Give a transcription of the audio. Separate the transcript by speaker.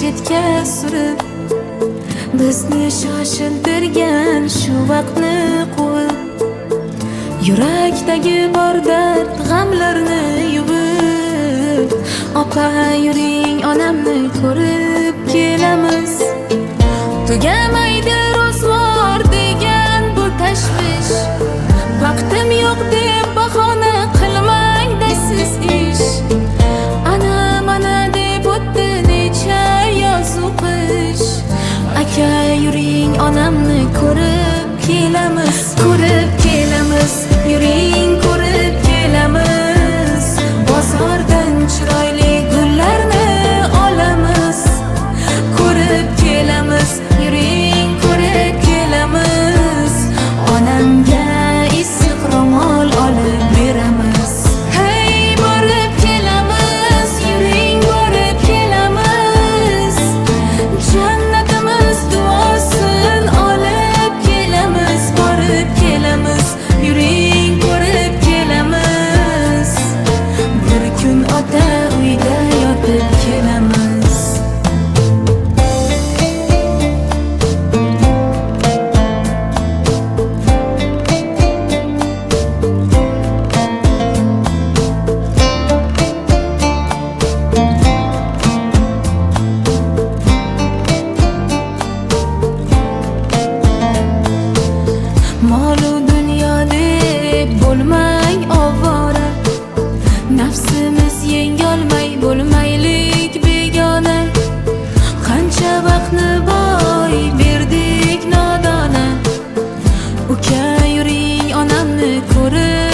Speaker 1: chetga surib, bizni shoshiltirgan shu vaqtni quvib, yurakdagi bor dard g'amlarni yuvib, opa yuring onamni ko'rib kelamiz. Tugamaydi ro'zg'or degan bu tashvish, vaqtim yo'q deb bahona qilmangda siz ish. Ana mana deb o'tdi necha yozu qish, aka yuring onamni ko'rib kelamiz, ko'rib kelamiz, yuring ko'rib kelamiz. Bozordan chiroyli gullarni olamiz, ko'rib kelamiz, yuring ko'rib kelamiz. Onamga issiq ro'mol olib beramiz. Hey borib kelamiz, yuring borib kelamiz. Jannatimiz duosin olib kelamiz, borib kelamiz, yuring ko'rib kelamiz. Bir kun ota uyda yotib kelamiz. Molu dunyo deb bo'lmang ovora, nafsimiz yengolmay bo'lmaylik begona. Qancha vaqtni boy berdik nodona, uka yuring onamni ko'rib